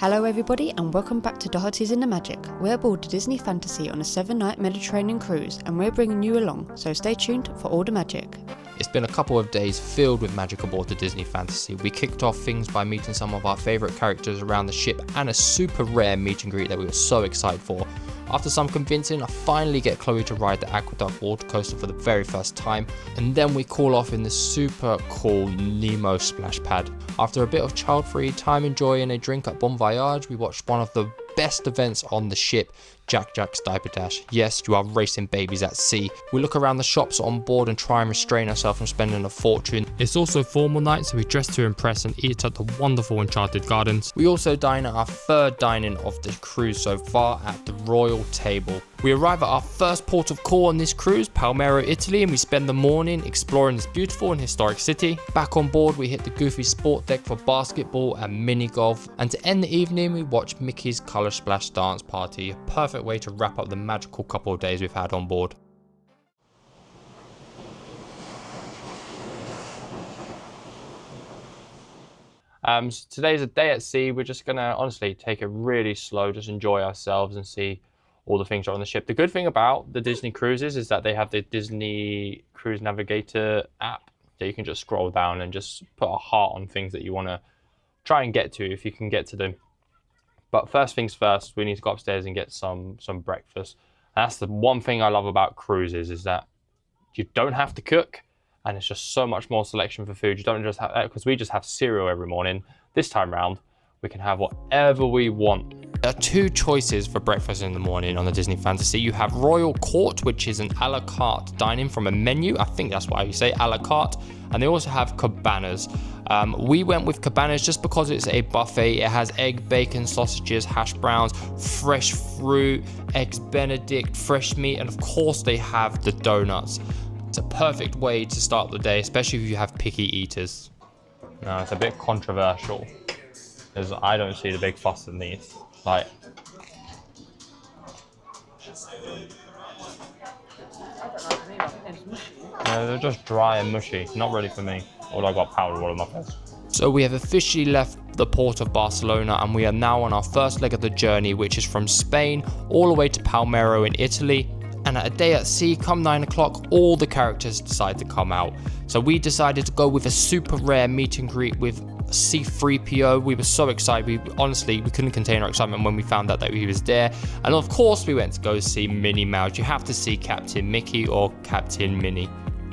Hello everybody and welcome back to Doherty's in the Magic. We're aboard the Disney Fantasy on a 7-night Mediterranean cruise and we're bringing you along, so stay tuned for all the magic. It's been a couple of days filled with magic aboard the Disney Fantasy. We kicked off things by meeting some of our favourite characters around the ship and a super rare meet and greet that we were so excited for. After some convincing, I finally get Chloe to ride the AquaDuck water coaster for the very first time, and then we call off in the super cool Nemo splash pad. After a bit of child-free time enjoying a drink at Bon Voyage, we watched one of the best events on the ship, Jack's Diaper Dash. Yes, you are racing babies at sea. We look around the shops on board and try and restrain ourselves from spending a fortune. It's also formal night, so we dress to impress and eat at the wonderful Enchanted Gardens. We also dine at our third dining of the cruise so far at the Royal Table. We arrive at our first port of call on this cruise, Palermo, Italy, and we spend the morning exploring this beautiful and historic city. Back on board, we hit the Goofy Sport Deck for basketball and mini golf, and to end the evening, we watch Mickey's Color Splash Dance Party, a perfect way to wrap up the magical couple of days we've had on board. So today's a day at sea. We're just gonna honestly take it really slow, just enjoy ourselves and see all the things that are on the ship. The good thing about the Disney cruises is that they have the Disney Cruise Navigator app that you can just scroll down and just put a heart on things that you want to try and get to if you can get to them. But first things first, we need to go upstairs and get some breakfast. And that's the one thing I love about cruises, is that you don't have to cook, and it's just so much more selection for food. You don't just have, because we just have cereal every morning. This time round, we can have whatever we want. There are two choices for breakfast in the morning on the Disney Fantasy. You have Royal Court, which is an a la carte dining from a menu. I think that's what you say, a la carte. And they also have cabanas. We went with cabanas just because it's a buffet. It has egg, bacon, sausages, hash browns, fresh fruit, eggs Benedict, fresh meat, and of course they have the donuts. It's a perfect way to start the day, especially if you have picky eaters. No, it's a bit controversial, because I don't see the big fuss in these. Like, no, they're just dry and mushy. Not really for me. Although I got powdered all of my face. So we have officially left the port of Barcelona, and we are now on our first leg of the journey, which is from Spain all the way to Palermo in Italy. And at a day at sea, come 9 o'clock, all the characters decide to come out. So we decided to go with a super rare meet and greet with C-3PO. We were so excited. We couldn't contain our excitement when we found out that he was there. And of course, we went to go see Minnie Mouse. You have to see Captain Mickey or Captain Minnie.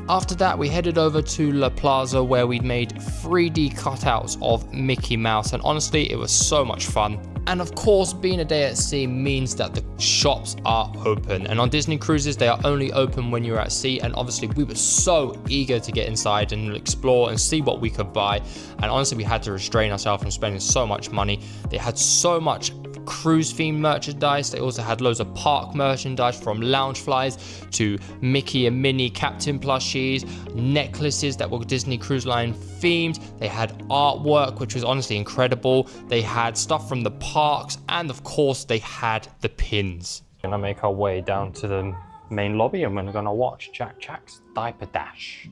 After that, we headed over to La Plaza, where we made 3D cutouts of Mickey Mouse, and honestly, it was so much fun. And of course, being a day at sea means that the shops are open, and on Disney cruises, they are only open when you're at sea. And obviously, we were so eager to get inside and explore and see what we could buy, and honestly, we had to restrain ourselves from spending so much money. They had so much cruise themed merchandise. They also had loads of park merchandise, from lounge flies to Mickey and Minnie Captain plushies, necklaces that were Disney Cruise Line themed. They had artwork, which was honestly incredible. They had stuff from the parks, and of course they had the pins. We're gonna make our way down to the main lobby, and we're gonna watch Jack's Diaper Dash.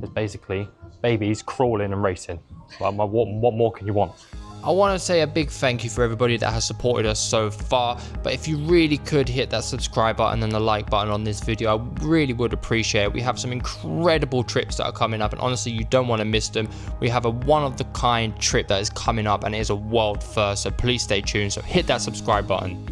It's basically babies crawling and racing. Well, what more can you want? I want to say a big thank you for everybody that has supported us so far, but if you really could hit that subscribe button and the like button on this video, I really would appreciate it. We have some incredible trips that are coming up, and honestly, you don't want to miss them. We have a one-of-the-kind trip that is coming up, and it is a world first, so please stay tuned. So hit that subscribe button.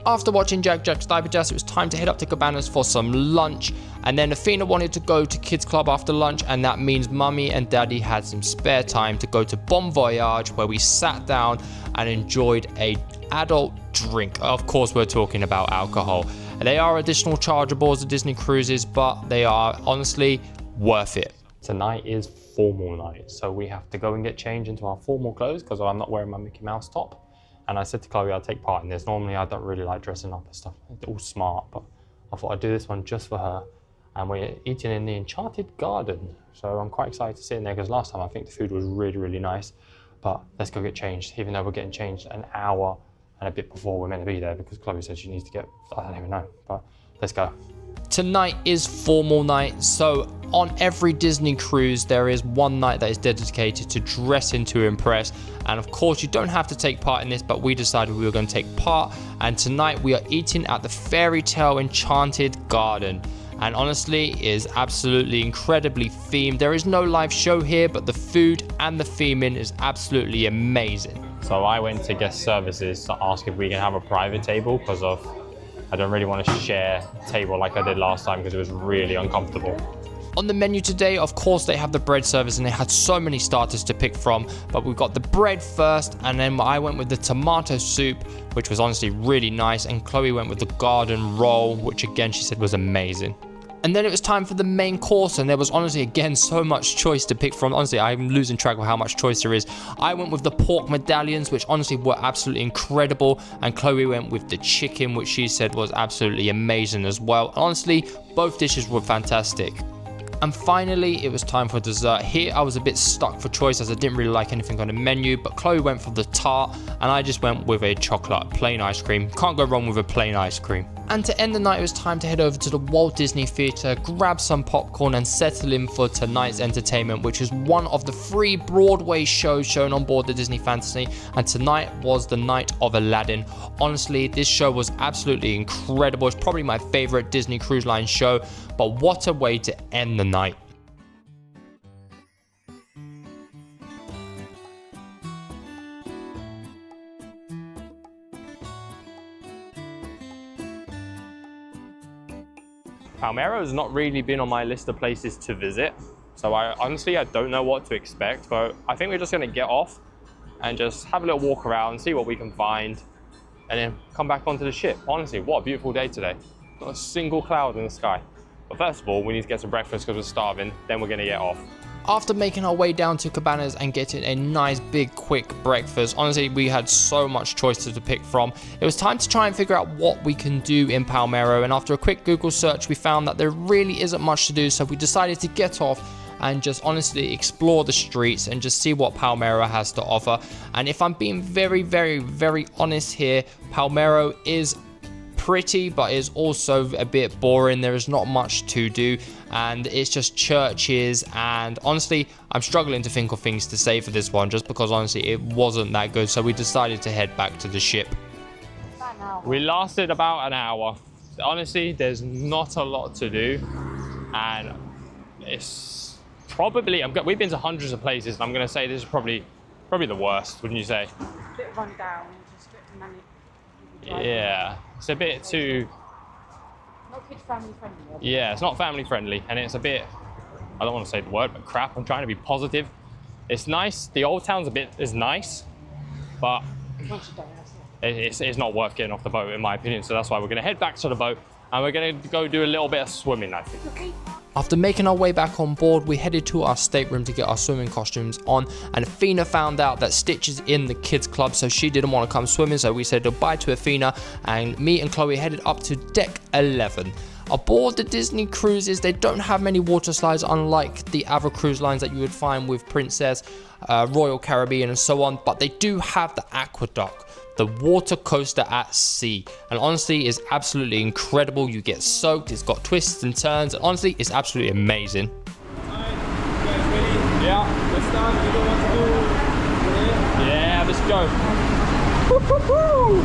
After watching Jack's Diaper Dash, it was time to head up to Cabanas for some lunch, and then Athena wanted to go to Kids Club after lunch, and that means Mummy and Daddy had some spare time to go to Bon Voyage, where we sat down and enjoyed an adult drink. Of course, we're talking about alcohol. They are additional chargeables at Disney cruises, but they are honestly worth it. Tonight is formal night, so we have to go and get changed into our formal clothes because I'm not wearing my Mickey Mouse top. And I said to Chloe I'd take part in this. Normally I don't really like dressing up and stuff, it's all smart, but I thought I'd do this one just for her. And we're eating in the Enchanted Garden. So I'm quite excited to sit in there, because last time I think the food was really, really nice. But let's go get changed, even though we're getting changed an hour and a bit before we're meant to be there, because Chloe said she needs to get, I don't even know, but let's go. Tonight is formal night, so on every Disney cruise there is one night that is dedicated to dressing to impress, and of course you don't have to take part in this, but we decided we were going to take part, and tonight we are eating at the fairy tale Enchanted garden. And honestly, it is absolutely incredibly themed. There is no live show here, but the food and the theming is absolutely amazing. So I went to guest services to ask if we can have a private table because I don't really want to share a table like I did last time because it was really uncomfortable. On the menu today, of course, they have the bread service and they had so many starters to pick from, but we got the bread first, and then I went with the tomato soup, which was honestly really nice, and Chloe went with the garden roll, which again she said was amazing. And then it was time for the main course, and there was honestly again so much choice to pick from. Honestly, I'm losing track of how much choice there is. I went with the pork medallions, which honestly were absolutely incredible, and Chloe went with the chicken, which she said was absolutely amazing as well. Honestly, both dishes were fantastic. And finally, it was time for dessert. Here, I was a bit stuck for choice as I didn't really like anything on the menu, but Chloe went for the tart, and I just went with a chocolate plain ice cream. Can't go wrong with a plain ice cream. And to end the night, it was time to head over to the Walt Disney Theatre, grab some popcorn, and settle in for tonight's entertainment, which is one of the 3 Broadway shows shown on board the Disney Fantasy. And tonight was the night of Aladdin. Honestly, this show was absolutely incredible. It's probably my favorite Disney Cruise Line show, but what a way to end the night. Palermo has not really been on my list of places to visit, so I don't know what to expect, but I think we're just going to get off and just have a little walk around, see what we can find, and then come back onto the ship. Honestly, what a beautiful day today. Not a single cloud in the sky. But first of all, we need to get some breakfast because we're starving, then we're going to get off. After making our way down to Cabanas and getting a nice big quick breakfast, honestly we had so much choices to pick from. It was time to try and figure out what we can do in Palermo, and after a quick Google search we found that there really isn't much to do, so we decided to get off and just honestly explore the streets and just see what Palermo has to offer. And if I'm being very honest here, Palermo is pretty, but is also a bit boring. There is not much to do, and it's just churches, and honestly I'm struggling to think of things to say for this one, just because honestly it wasn't that good, so we decided to head back to the ship. We lasted about an hour. Honestly, there's not a lot to do, and it's probably, we've been to hundreds of places, and I'm going to say this is probably the worst, wouldn't you say? A bit run down, just a bit manic. Yeah, it's a bit too... Not kid family friendly. Yeah, it's not family friendly, and it's a bit, I don't want to say the word, but crap. I'm trying to be positive. It's nice. The old town's is nice, but it's not worth getting off the boat in my opinion. So that's why we're going to head back to the boat, and we're going to go do a little bit of swimming, I think. After making our way back on board, we headed to our stateroom to get our swimming costumes on, and Athena found out that Stitch is in the kids club, so she didn't want to come swimming, so we said goodbye to Athena, and me and Chloe headed up to deck 11. Aboard the Disney cruises, they don't have many water slides, unlike the other cruise lines that you would find with Princess, Royal Caribbean and so on, but they do have the Aqua Duck, the water coaster at sea, and honestly it's absolutely incredible. You get soaked, it's got twists and turns, and honestly it's absolutely amazing. Alright, you guys ready? Yeah. Let's start. You know what to do. Yeah, let's go. Woo-hoo-hoo!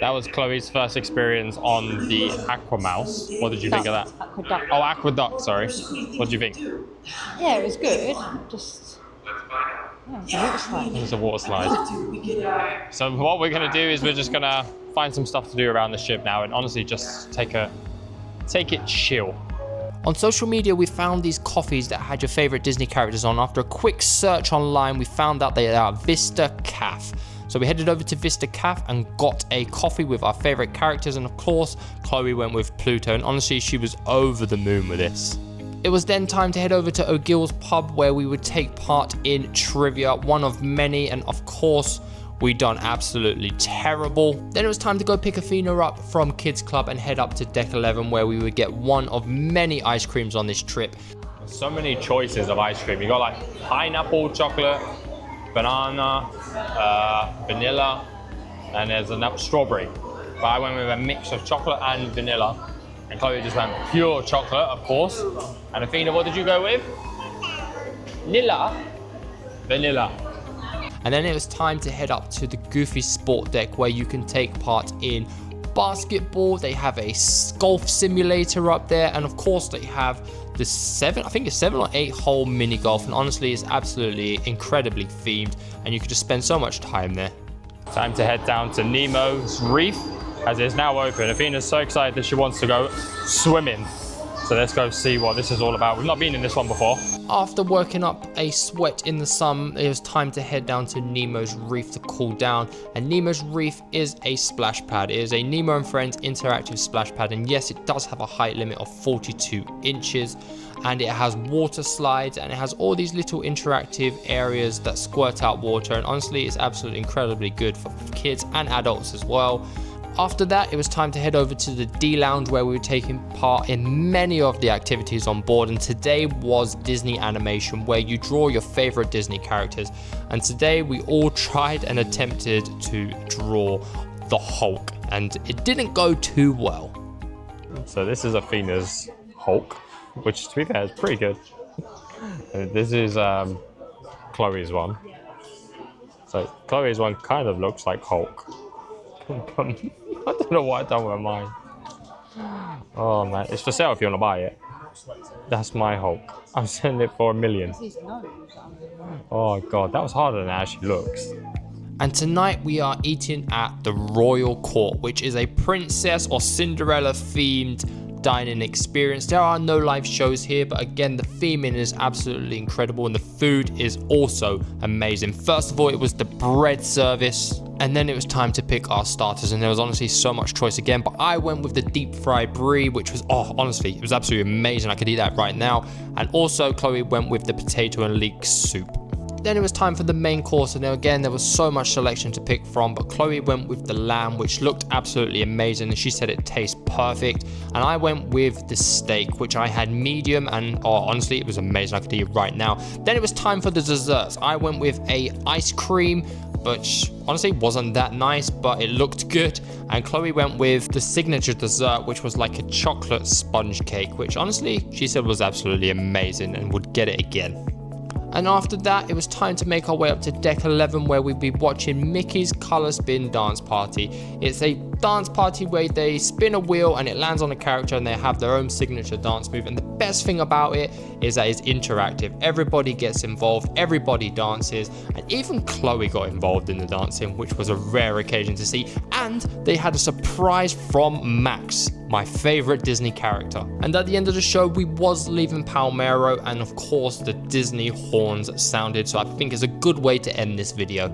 That was Chloe's first experience on the Aqua Mouse. What did you think of that? Aqua Duck. Oh, Aqua Duck, sorry. What did you think? Yeah, it was good. Just water slide. It's a water slide. So what we're gonna do is we're just gonna find some stuff to do around the ship now, and honestly just take it chill. On social media, we found these coffees that had your favorite Disney characters on. After a quick search online, we found out they are Vista Cafe. So we headed over to Vista Cafe and got a coffee with our favorite characters, and of course, Chloe went with Pluto, and honestly, she was over the moon with this. It was then time to head over to O'Gill's pub, where we would take part in trivia, one of many, and of course, we done absolutely terrible. Then it was time to go pick Athena up from Kids Club and head up to Deck 11, where we would get one of many ice creams on this trip. So many choices of ice cream. You got like pineapple chocolate, banana, vanilla, and there's a strawberry. But I went with a mix of chocolate and vanilla, and Chloe just went pure chocolate, of course. And Athena, what did you go with? Vanilla. And then it was time to head up to the Goofy Sport Deck, where you can take part in basketball. They have a golf simulator up there, and of course they have the 7 or 8 hole mini golf, and honestly it's absolutely incredibly themed, and you could just spend so much time there. Time to head down to Nemo's Reef, as it's now open. Athena's so excited that she wants to go swimming. So let's go see what this is all about. We've not been in this one before. After working up a sweat in the sun, it was time to head down to Nemo's Reef to cool down. And Nemo's Reef is a splash pad. It is a Nemo and Friends interactive splash pad. And yes, it does have a height limit of 42 inches. And it has water slides, and it has all these little interactive areas that squirt out water. And honestly, it's absolutely incredibly good for kids and adults as well. After that, it was time to head over to the D Lounge, where we were taking part in many of the activities on board, and today was Disney animation, where you draw your favorite Disney characters. And today we all tried and attempted to draw the Hulk, and it didn't go too well. So this is Athena's Hulk, which to be fair is pretty good. This is Chloe's one. So Chloe's one kind of looks like Hulk. I don't know what I've done with mine. Oh man, it's for sale if you want to buy it. That's my Hulk. I'm selling it for $1 million. Oh god, that was harder than it actually looks. And tonight we are eating at the Royal Court, which is a princess or Cinderella themed dining experience. There are no live shows here, but again, the theming is absolutely incredible, and the food is also amazing. First of all, it was the bread service, and then it was time to pick our starters, and there was honestly so much choice again, but I went with the deep fried brie, which was, honestly, it was absolutely amazing. I could eat that right now. And also Chloe went with the potato and leek soup. Then it was time for the main course, and again there was so much selection to pick from, but Chloe went with the lamb, which looked absolutely amazing, and she said it tastes perfect. And I went with the steak, which I had medium, and honestly it was amazing. I could eat it right now. Then it was time for the desserts. I went with a ice cream, which honestly wasn't that nice, but it looked good. And Chloe went with the signature dessert, which was like a chocolate sponge cake, which honestly she said was absolutely amazing and would get it again. And after that, it was time to make our way up to Deck 11, where we'd be watching Mickey's Color Spin Dance Party. It's a dance party where they spin a wheel and it lands on a character, and they have their own signature dance move. And the best thing about it is that it's interactive. Everybody gets involved, everybody dances, and even Chloe got involved in the dancing, which was a rare occasion to see. And they had a surprise from Max, my favorite Disney character. And at the end of the show, we was leaving Palermo, and of course the Disney horns sounded, so I think it's a good way to end this video.